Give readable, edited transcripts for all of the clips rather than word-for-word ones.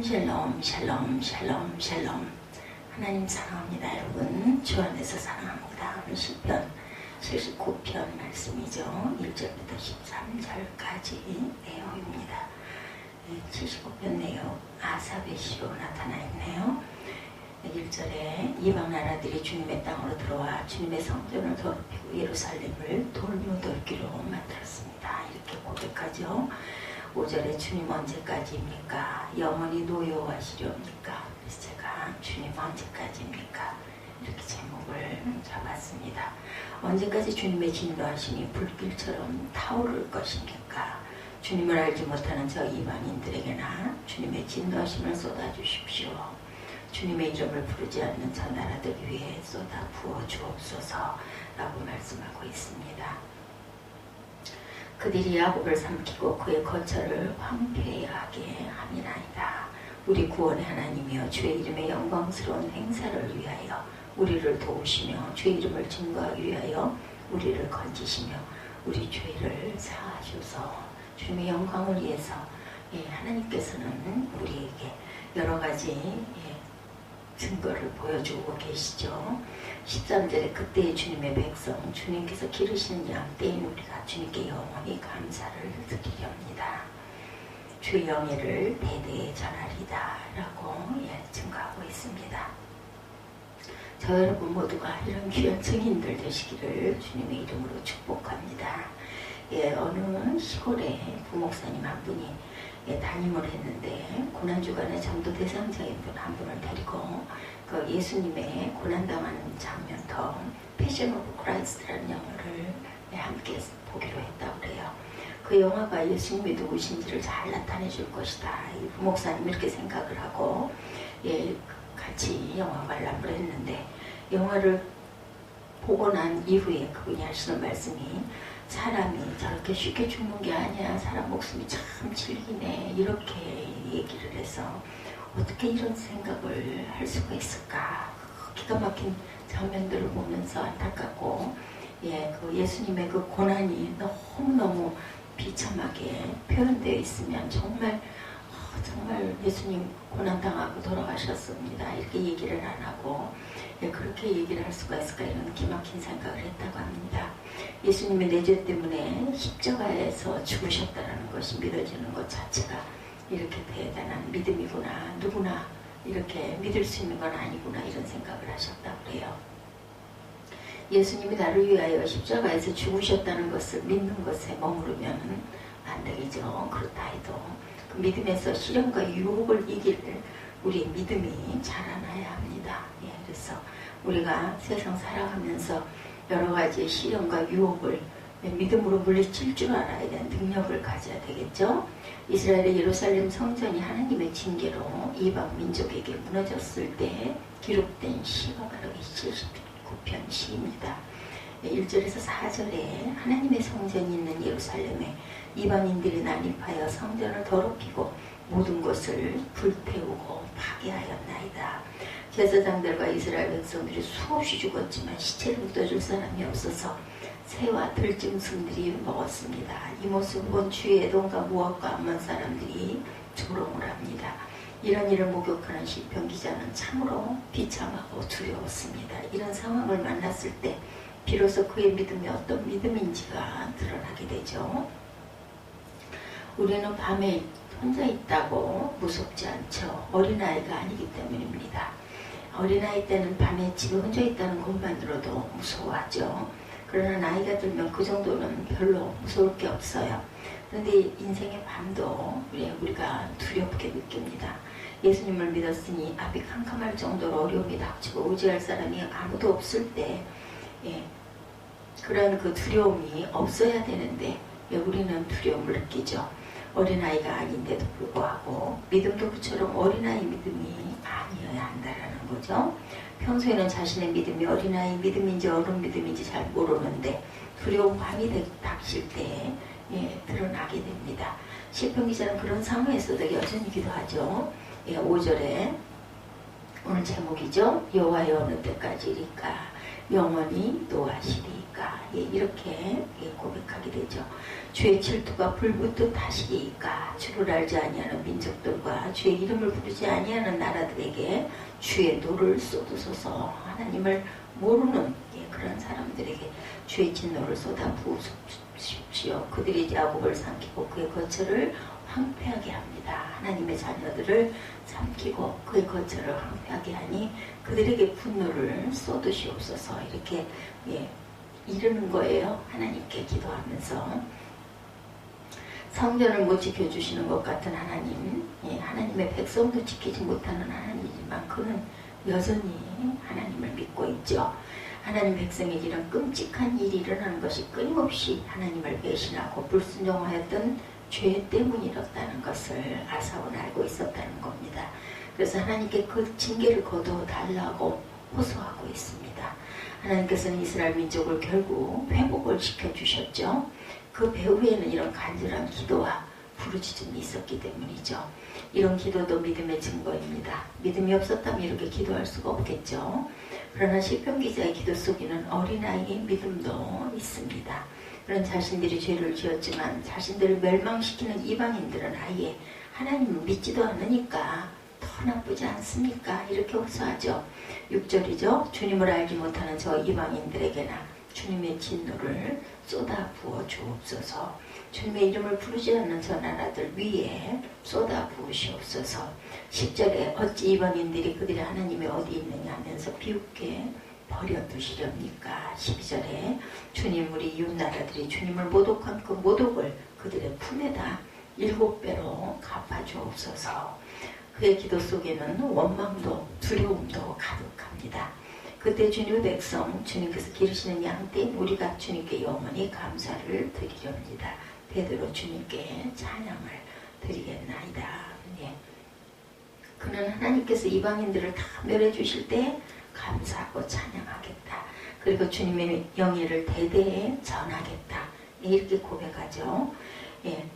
샬롬 샬롬 샬롬 샬롬. 하나님 사랑합니다. 여러분 주 안에서 사랑합니다. 오늘 시편 79편 말씀이죠. 1절부터 13절까지 내용입니다. 79편 내용 아삽의 시로 나타나 있네요. 1절에 이방 나라들이 주님의 땅으로 들어와 주님의 성전을 더럽히고 예루살렘을 돌로 돌기로 만들었습니다. 이렇게 고백하죠. 5절에 주님 언제까지입니까? 영원히 노여워하시렵니까? 그래서 제가 주님 언제까지입니까? 이렇게 제목을 잡았습니다. 언제까지 주님의 진노하심이 불길처럼 타오를 것입니까? 주님을 알지 못하는 저 이방인들에게나 주님의 진노하심을 쏟아주십시오. 주님의 이름을 부르지 않는 저 나라들 위에 쏟아 부어 주옵소서 라고 말씀하고 있습니다. 그들이 야곱을 삼키고 그의 거처를 황폐하게 함이나이다. 우리 구원의 하나님이여 주의 이름의 영광스러운 행사를 위하여 우리를 도우시며 주의 이름을 증거하기 위하여 우리를 건지시며 우리 죄를 사하셔서 주님의 영광을 위해서 하나님께서는 우리에게 여러 가지 증거를 보여주고 계시죠. 13절에 그때의 주님의 백성 주님께서 기르시는 양 때인 우리가 주님께 영원히 감사를 드리렵니다. 주의 영예를 대대에 전하리다 라고 증거하고 있습니다. 저 여러분 모두가 이런 귀한 증인들 되시기를 주님의 이름으로 축복합니다. 어느 시골에 부목사님 한 분이 담임을 했는데 고난주간에 전도 대상자인 분 한 분을 데리고 그 예수님의 고난당하는 장면터 패션 오브 크라이스트라는 영화를 함께 보기로 했다고 그래요. 그 영화가 예수님이 누구신지를 잘 나타내 줄 것이다. 이 부목사님 이렇게 생각을 하고 같이 영화 관람을 했는데 영화를 보고 난 이후에 그분이 하시는 말씀이 사람이 저렇게 쉽게 죽는 게 아니야. 사람 목숨이 참 질기네. 이렇게 얘기를 해서 어떻게 이런 생각을 할 수가 있을까. 기가 막힌 장면들을 보면서 안타깝고 그 예수님의 그 고난이 너무너무 비참하게 표현되어 있으면 정말 예수님 고난당하고 돌아가셨습니다. 이렇게 얘기를 안 하고 그렇게 얘기를 할 수가 있을까 이런 기막힌 생각을 했다고 합니다. 예수님의 내 죄 때문에 십자가에서 죽으셨다는 것이 믿어지는 것 자체가 이렇게 대단한 믿음이구나. 누구나 이렇게 믿을 수 있는 건 아니구나 이런 생각을 하셨다고 그래요. 예수님이 나를 위하여 십자가에서 죽으셨다는 것을 믿는 것에 머무르면 안 되겠죠. 그렇다 해도 그 믿음에서 시련과 유혹을 이길 우리의 믿음이 자라나야 합니다. 그래서 우리가 세상 살아가면서 여러 가지 시련과 유혹을 믿음으로 물리칠 줄 알아야 되는 능력을 가져야 되겠죠. 이스라엘의 예루살렘 성전이 하나님의 징계로 이방 민족에게 무너졌을 때 기록된 시가 바로 이 79편 시입니다. 1절에서 4절에 하나님의 성전이 있는 예루살렘에 이방인들이 난입하여 성전을 더럽히고 모든 것을 불태우고 파괴하였나이다. 제사장들과 이스라엘 백성들이 수없이 죽었지만 시체를 묻어줄 사람이 없어서 새와 들짐승들이 먹었습니다. 이 모습을 본 주의 에돔과 모압과 암몬 사람들이 조롱을 합니다. 이런 일을 목격하는 시편 기자는 참으로 비참하고 두려웠습니다. 이런 상황을 만났을 때 비로소 그의 믿음이 어떤 믿음인지가 드러나게 되죠. 우리는 밤에 혼자 있다고 무섭지 않죠. 어린아이가 아니기 때문입니다. 어린아이 때는 밤에 집에 혼자 있다는 것만으로도 무서워하죠. 그러나 나이가 들면 그 정도는 별로 무서울 게 없어요. 그런데 인생의 밤도 우리가 두렵게 느낍니다. 예수님을 믿었으니 앞이 캄캄할 정도로 어려움이 닥치고 의지할 사람이 아무도 없을 때 그런 그 두려움이 없어야 되는데 우리는 두려움을 느끼죠. 어린아이가 아닌데도 불구하고 믿음도 그처럼 어린아이 믿음이 아니어야 한다라는 거죠. 평소에는 자신의 믿음이 어린아이 믿음인지 어른 믿음인지 잘 모르는데 두려운 밤이 닥칠 때 드러나게 됩니다. 시편 기자는 그런 상황에서도 여전히 기도하죠. 5절에 오늘 제목이죠. 여호와여 어느 때까지리까 영원히 노하시리까. 예, 이렇게 고백하게 되죠. 주의 질투가 불붙듯 하시리까. 주를 알지 아니하는 민족들과 주의 이름을 부르지 아니하는 나라들에게 주의 노를 쏟으소서. 하나님을 모르는 그런 사람들에게 주의 진노를 쏟아 부으십시오. 그들이 야곱을 삼키고 그의 거처를 황폐하게 합니다. 하나님의 자녀들을 삼키고 그의 거처를 황폐하게 하니 그들에게 분노를 쏟으시옵소서. 이렇게 이르는 거예요. 하나님께 기도하면서 성전을 못 지켜주시는 것 같은 하나님, 하나님의 백성도 지키지 못하는 하나님이지만 그는 여전히 하나님을 믿고 있죠. 하나님 백성에게 이런 끔찍한 일이 일어나는 것이 끊임없이 하나님을 배신하고 불순종하였던 죄 때문이었다는 것을 아사온 알고 있었다는 겁니다. 그래서 하나님께 그 징계를 거둬달라고 호소하고 있습니다. 하나님께서는 이스라엘 민족을 결국 회복을 시켜주셨죠. 그 배후에는 이런 간절한 기도와 부르짖음이 있었기 때문이죠. 이런 기도도 믿음의 증거입니다. 믿음이 없었다면 이렇게 기도할 수가 없겠죠. 그러나 시편 기자의 기도 속에는 어린아이의 믿음도 있습니다. 그런 자신들이 죄를 지었지만 자신들을 멸망시키는 이방인들은 아예 하나님을 믿지도 않으니까 더 나쁘지 않습니까? 이렇게 호소하죠. 6절이죠. 주님을 알지 못하는 저 이방인들에게나 주님의 진노를 쏟아 부어 주옵소서. 주님의 이름을 부르지 않는 저 나라들 위에 쏟아 부으시옵소서. 10절에 어찌 이방인들이 그들의 하나님이 어디 있느냐 하면서 비웃게 버려두시렵니까? 12절에 주님 우리 이웃 나라들이 주님을 모독한 그 모독을 그들의 품에다 7배로 갚아주옵소서. 그의 기도 속에는 원망도 두려움도 가득합니다. 그때 주님의 백성 주님께서 기르시는 양떼인 우리가 주님께 영원히 감사를 드리렵니다. 베드로 주님께 찬양을 드리겠나이다. 그는 하나님께서 이방인들을 다 멸해 주실 때 감사하고 찬양하겠다. 그리고 주님의 영예를 대대에 전하겠다. 이렇게 고백하죠.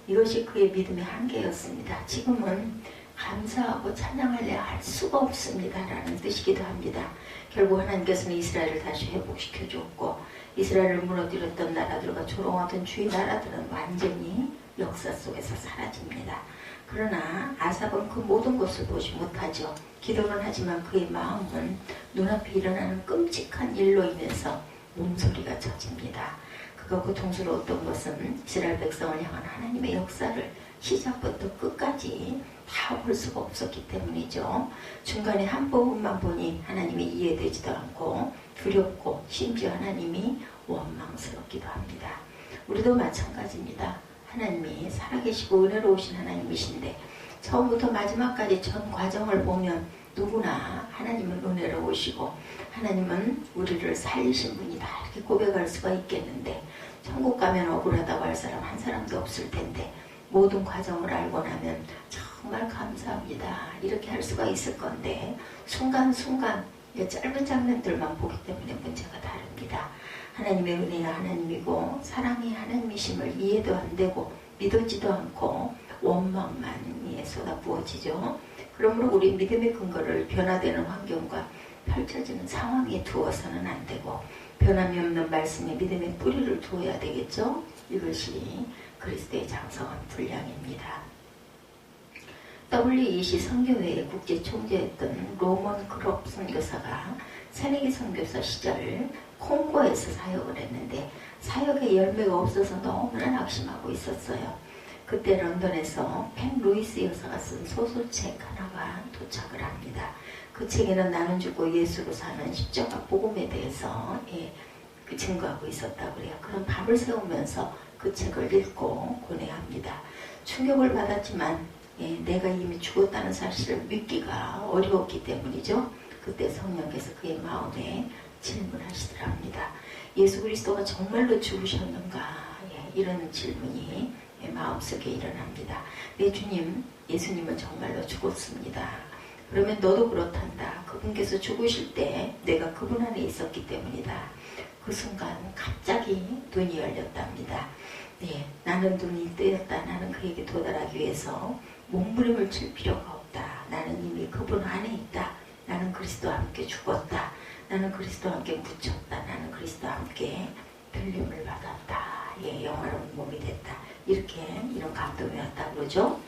이것이 그의 믿음의 한계였습니다. 지금은 감사하고 찬양하려 할 수가 없습니다. 라는 뜻이기도 합니다. 결국 하나님께서는 이스라엘을 다시 회복시켜 줬고 이스라엘을 무너뜨렸던 나라들과 조롱하던 주의 나라들은 완전히 역사 속에서 사라집니다. 그러나 아삽은 그 모든 것을 보지 못하죠. 기도는 하지만 그의 마음은 눈앞에 일어나는 끔찍한 일로 인해서 몸소리가 젖습니다. 그가 고통스러웠던 것은 이스라엘 백성을 향한 하나님의 역사를 시작부터 끝까지 다 볼 수가 없었기 때문이죠. 중간에 한 부분만 보니 하나님이 이해되지도 않고 두렵고 심지어 하나님이 원망스럽기도 합니다. 우리도 마찬가지입니다. 하나님이 살아계시고 은혜로우신 하나님이신데 처음부터 마지막까지 전 과정을 보면 누구나 하나님은 은혜로우시고 하나님은 우리를 살리신 분이다 이렇게 고백할 수가 있겠는데 천국 가면 억울하다고 할 사람 한 사람도 없을 텐데 모든 과정을 알고 나면 정말 감사합니다 이렇게 할 수가 있을 건데 순간순간 짧은 장면들만 보기 때문에 문제가 다릅니다. 하나님의 은혜가 하나님이고 사랑이 하나님이심을 이해도 안 되고 믿어지도 않고 원망만 쏟아 부어지죠. 그러므로 우리 믿음의 근거를 변화되는 환경과 펼쳐지는 상황에 두어서는 안 되고 변함이 없는 말씀에 믿음의 뿌리를 두어야 되겠죠. 이것이 그리스도의 장성한 분량입니다. WEC 선교회의 국제총재였던 로먼 크롭 선교사가 새내기 선교사 시절 콩고에서 사역을 했는데 사역에 열매가 없어서 너무나 낙심하고 있었어요. 그때 런던에서 펜 루이스 여사가 쓴 소설책 하나가 도착을 합니다. 그 책에는 나는 죽고 예수로 사는 십자가 복음에 대해서 증거하고 있었다고 그래요. 그런 밤을 새우면서 그 책을 읽고 고뇌합니다. 충격을 받았지만 내가 이미 죽었다는 사실을 믿기가 어려웠기 때문이죠. 그때 성령께서 그의 마음에 질문하시더랍니다. 예수 그리스도가 정말로 죽으셨는가? 이런 질문이 마음속에 일어납니다. 내 주님, 예수님은 정말로 죽었습니다. 그러면 너도 그렇단다. 그분께서 죽으실 때 내가 그분 안에 있었기 때문이다. 그 순간 갑자기 눈이 열렸답니다. 나는 눈이 뜨였다. 나는 그에게 도달하기 위해서 몸부림을 칠 필요가 없다. 나는 이미 그분 안에 있다. 나는 그리스도 함께 죽었다. 나는 그리스도와 함께 묻혔다. 나는 그리스도와 함께 들림을 받았다. 예, 영화로운 몸이 됐다. 이렇게 이런 감동이 왔다고 그러죠.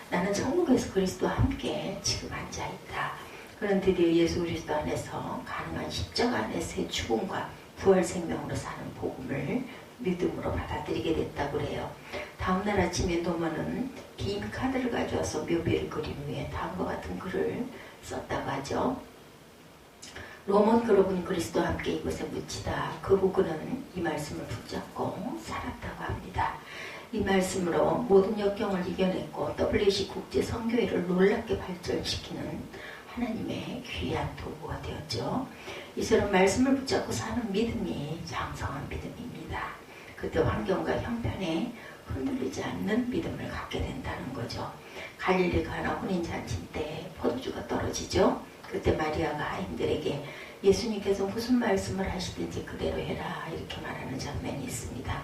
나는 천국에서 그리스도와 함께 지금 앉아있다. 그런 드디어 예수 그리스도 안에서 가능한 십자가 안에서의 죽음과 부활 생명으로 사는 복음을 믿음으로 받아들이게 됐다고 그래요. 다음날 아침에 노마는 긴 카드를 가져와서 묘비를 그린 후에 다음과 같은 글을 썼다고 하죠. 로몬 여러분 그리스도와 함께 이곳에 묻히다. 그리고 그는 이 말씀을 붙잡고 살았다고 합니다. 이 말씀으로 모든 역경을 이겨냈고 WC 국제 선교회를 놀랍게 발전시키는 하나님의 귀한 도구가 되었죠. 이처럼 말씀을 붙잡고 사는 믿음이 장성한 믿음입니다. 그때 환경과 형편에 흔들리지 않는 믿음을 갖게 된다는 거죠. 갈릴리 가나 혼인잔치 때 포도주가 떨어지죠. 그때 마리아가 하인들에게 예수님께서 무슨 말씀을 하시든지 그대로 해라 이렇게 말하는 장면이 있습니다.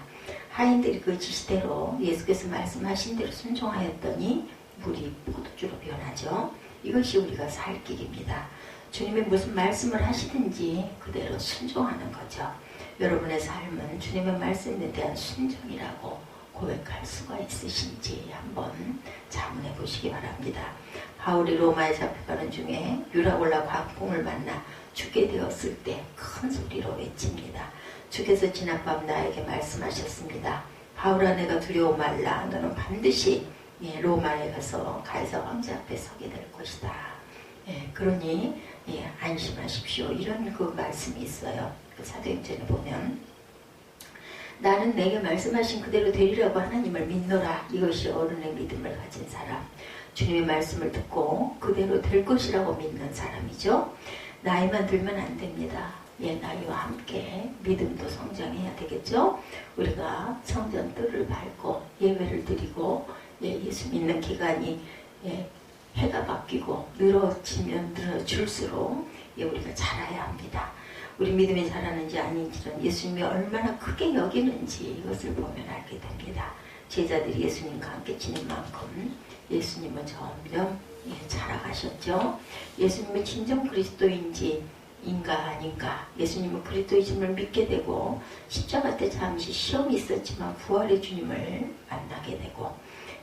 하인들이 그 지시대로 예수께서 말씀하신 대로 순종하였더니 물이 포도주로 변하죠. 이것이 우리가 살 길입니다. 주님이 무슨 말씀을 하시든지 그대로 순종하는 거죠. 여러분의 삶은 주님의 말씀에 대한 순종이라고 고백할 수가 있으신지 한번 자문해 보시기 바랍니다. 바울이 로마에 잡혀가는 중에 유라올라 광풍을 만나 죽게 되었을 때 큰 소리로 외칩니다. 주께서 지난밤 나에게 말씀하셨습니다. 바울아 내가 두려워 말라. 너는 반드시 로마에 가서 가이사 황제 앞에 서게 될 것이다. 그러니 안심하십시오. 이런 그 말씀이 있어요. 그 사도행전에 보면 나는 내게 말씀하신 그대로 되리라고 하나님을 믿노라. 이것이 어른의 믿음을 가진 사람. 주님의 말씀을 듣고 그대로 될 것이라고 믿는 사람이죠. 나이만 들면 안 됩니다. 나이와 함께 믿음도 성장해야 되겠죠. 우리가 성전 뜰을 밟고 예배를 드리고 예수 믿는 기간이 해가 바뀌고 늘어지면 늘어질수록 우리가 자라야 합니다. 우리 믿음이 자라는지 아닌지는 예수님이 얼마나 크게 여기는지 이것을 보면 알게 됩니다. 제자들이 예수님과 함께 지낸 만큼 예수님은 점점 자라가셨죠. 예수님은 진정 그리스도인지 인가 아닌가, 예수님은 그리스도이심을 믿게 되고 십자가 때 잠시 시험이 있었지만 부활의 주님을 만나게 되고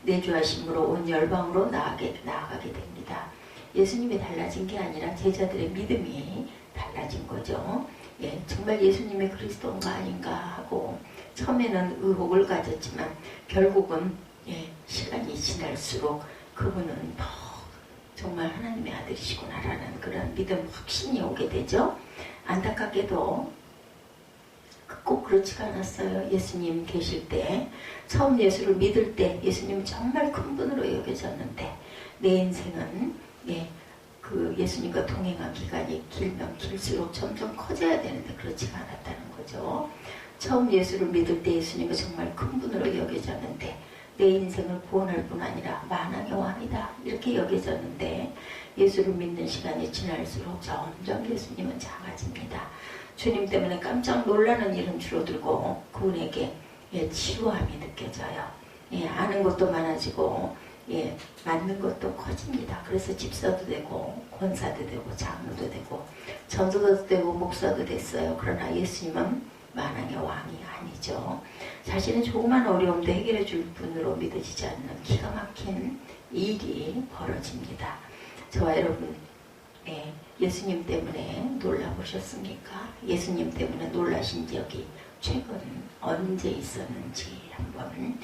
내주하심으로 온 열방으로 나아가게 됩니다. 예수님이 달라진 게 아니라 제자들의 믿음이 달라진 거죠. 정말 예수님의 그리스도인가 아닌가 하고 처음에는 의혹을 가졌지만 결국은 시간이 지날수록 그분은 더 정말 하나님의 아들이시구나라는 그런 믿음 확신이 오게 되죠. 안타깝게도 꼭 그렇지가 않았어요. 예수님 계실 때 처음 예수를 믿을 때 예수님 정말 큰 분으로 여겨졌는데 내 인생은 그 예수님과 동행한 기간이 길면 길수록 점점 커져야 되는데 그렇지가 않았다는 거죠. 처음 예수를 믿을 때 예수님은 정말 큰 분으로 여겨졌는데 내 인생을 구원할 뿐 아니라 만왕의 왕이다 이렇게 여겨졌는데 예수를 믿는 시간이 지날수록 점점 예수님은 작아집니다. 주님 때문에 깜짝 놀라는 일은 줄어들고 그분에게 지루함이 느껴져요. 아는 것도 많아지고 맞는 것도 커집니다. 그래서 집사도 되고 권사도 되고 장로도 되고 전도도 되고 목사도 됐어요. 그러나 예수님은 만왕의 왕이 아니죠. 자신의 조그만 어려움도 해결해 줄 분으로 믿어지지 않는 기가 막힌 일이 벌어집니다. 저와 여러분 예수님 때문에 놀라보셨습니까? 예수님 때문에 놀라신 적이 최근 언제 있었는지 한번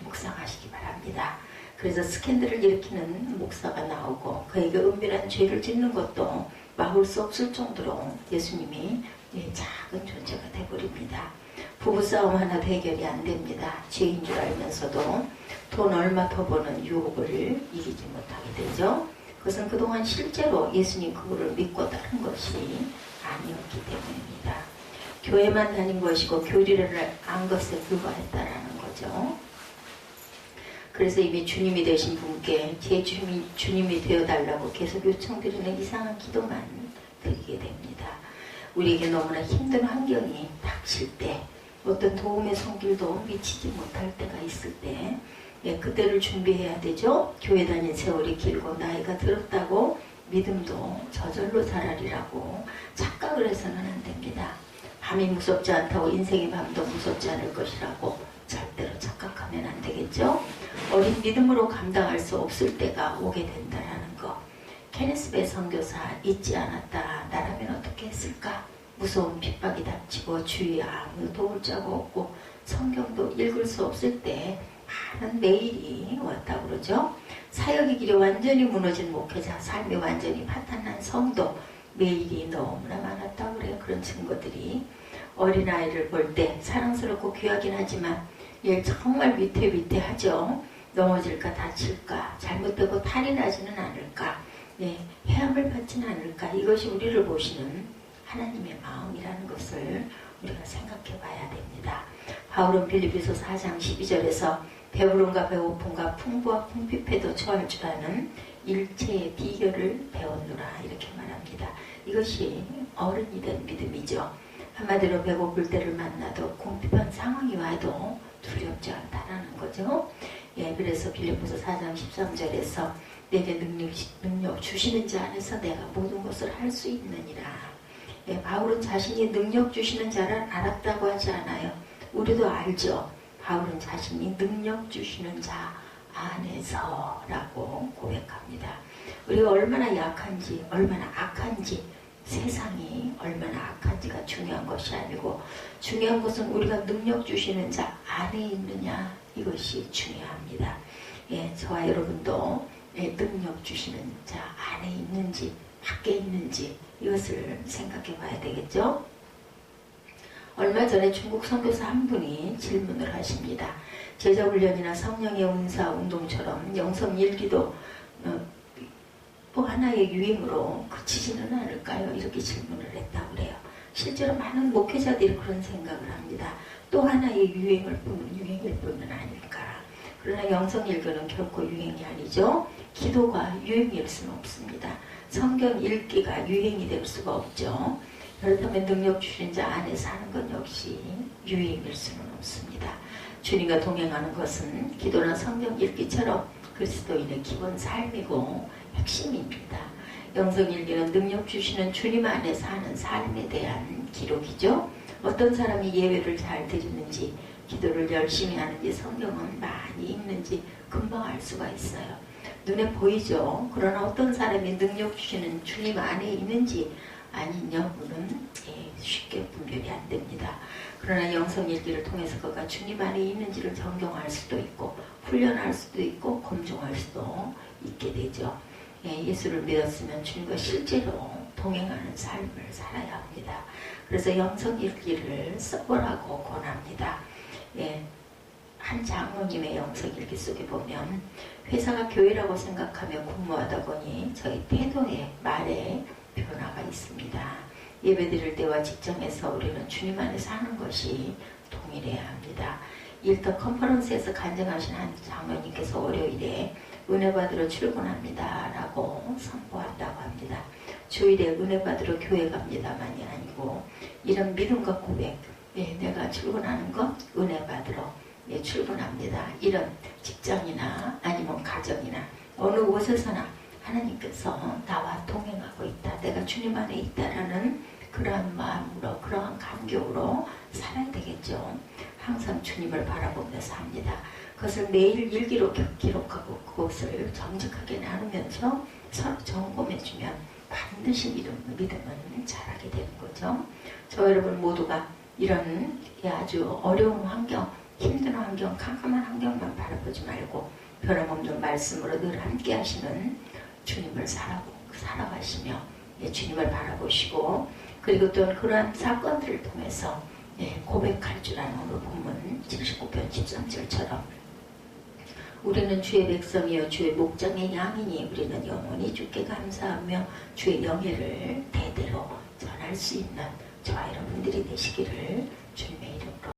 묵상하시기 바랍니다. 그래서 스캔들을 일으키는 목사가 나오고 그에게 은밀한 죄를 짓는 것도 막을 수 없을 정도로 예수님이 작은 존재가 되어버립니다. 부부싸움 하나도 해결이 안 됩니다. 죄인 줄 알면서도 돈 얼마 더 버는 유혹을 이기지 못하게 되죠. 그것은 그동안 실제로 예수님 그분을 믿고 따른 것이 아니었기 때문입니다. 교회만 다닌 것이고 교리를 안 것에 불과했다라는 거죠. 그래서 이미 주님이 되신 분께 제 주님이 되어달라고 계속 요청드리는 이상한 기도만 드리게 됩니다. 우리에게 너무나 힘든 환경이 닥칠 때 어떤 도움의 손길도 미치지 못할 때가 있을 때 그때를 준비해야 되죠. 교회 다닌 세월이 길고 나이가 들었다고 믿음도 저절로 자라리라고 착각을 해서는 안 됩니다. 밤이 무섭지 않다고 인생의 밤도 무섭지 않을 것이라고 절대로 착각하면 안 되겠죠. 어린 믿음으로 감당할 수 없을 때가 오게 된다라는 거. 케네스 배 선교사 잊지 않았다. 나라면 어떻게 했을까? 무서운 핍박이 닥치고 주위에 아무도 도울 자가 없고 성경도 읽을 수 없을 때 많은 매일이 왔다고 그러죠. 사역의 길이 완전히 무너진 목회자, 삶이 완전히 파탄난 성도, 매일이 너무나 많았다고 그래요. 그런 증거들이. 어린아이를 볼 때 사랑스럽고 귀하긴 하지만 얘 정말 위태위태하죠. 넘어질까 다칠까 잘못되고 탈이 나지는 않을까, 해함을 받지는 않을까. 이것이 우리를 보시는 하나님의 마음이라는 것을 우리가 생각해 봐야 됩니다. 바울은 빌립보서 4장 12절에서 배부름과 배고픔과 풍부와 풍비패도 처할 줄 아는 일체의 비결을 배웠노라 이렇게 말합니다. 이것이 어른이 된 믿음이죠. 한마디로 배고플 때를 만나도 궁핍한 상황이 와도 두렵지 않다라는 거죠. 그래서 빌립보서 4장 13절에서 내게 능력 주시는 자 안에서 내가 모든 것을 할 수 있느니라. 바울은 자신이 능력 주시는 자를 알았다고 하지 않아요. 우리도 알죠. 바울은 자신이 능력 주시는 자 안에서라고 고백합니다. 우리가 얼마나 약한지, 얼마나 악한지, 세상이 얼마나 악한지가 중요한 것이 아니고 중요한 것은 우리가 능력 주시는 자 안에 있느냐, 이것이 중요합니다. 저와 여러분도 능력 주시는 자 안에 있는지 밖에 있는지 이것을 생각해 봐야 되겠죠. 얼마 전에 중국 선교사 한 분이 질문을 하십니다. 제자훈련이나 성령의 은사 운동처럼 영성일기도 또 하나의 유행으로 그치지는 않을까요? 이렇게 질문을 했다고 그래요. 실제로 많은 목회자들이 그런 생각을 합니다. 또 하나의 유행일 뿐은 아닐까. 그러나 영성일기는 결코 유행이 아니죠. 기도가 유행일 수는 없습니다. 성경 읽기가 유행이 될 수가 없죠. 그렇다면 능력 주신 자 안에 사는 건 역시 유행일 수는 없습니다. 주님과 동행하는 것은 기도나 성경 읽기처럼 그리스도인의 기본 삶이고 핵심입니다. 영성일기는 능력 주시는 주님 안에 사는 삶에 대한 기록이죠. 어떤 사람이 예배를 잘 드리는지, 기도를 열심히 하는지, 성경은 많이 읽는지 금방 알 수가 있어요. 눈에 보이죠. 그러나 어떤 사람이 능력 주시는 주님 안에 있는지 아닌 여부는 쉽게 분별이 안 됩니다. 그러나 영성일기를 통해서 그가 주님 안에 있는지를 점검할 수도 있고 훈련할 수도 있고 검증할 수도 있게 되죠. 예수를 믿었으면 주님과 실제로 동행하는 삶을 살아야 합니다. 그래서 영성일기를 써보라고 권합니다. 한 장로님의 영성일기 속에 보면 회사가 교회라고 생각하며 근무하다 보니 저희 태도에 말에 변화가 있습니다. 예배 드릴 때와 직장에서 우리는 주님 안에 사는 것이 동일해야 합니다. 일터 컨퍼런스에서 간증하신 한 장로님께서 월요일에 은혜 받으러 출근합니다 라고 선포한다고 합니다. 주일에 은혜 받으러 교회 갑니다만이 아니고 이런 믿음과 고백, 내가 출근하는 것 은혜 받으러 출근합니다. 이런 직장이나 아니면 가정이나 어느 곳에서나 하나님께서 나와 동행하고 있다, 내가 주님 안에 있다라는 그러한 마음으로, 그러한 감격으로 살아야 되겠죠. 항상 주님을 바라보면서 합니다. 그것을 매일 일기로 기록하고 그것을 정직하게 나누면서 서로 점검해주면 반드시 믿음은 자라게 되는 거죠. 저 여러분 모두가 이런 아주 어려운 환경, 힘든 환경, 캄캄한 환경만 바라보지 말고 변함없는 말씀으로 늘 함께 하시는 주님을 살아가시며 주님을 바라보시고, 그리고 또 그러한 사건들을 통해서 고백할 줄 아는 오늘 본문 79편 13절처럼 우리는 주의 백성이요 주의 목장의 양이니 우리는 영원히 주께 감사하며 주의 영예를 대대로 전할 수 있는 저와 여러분들이 되시기를 주님의 이름으로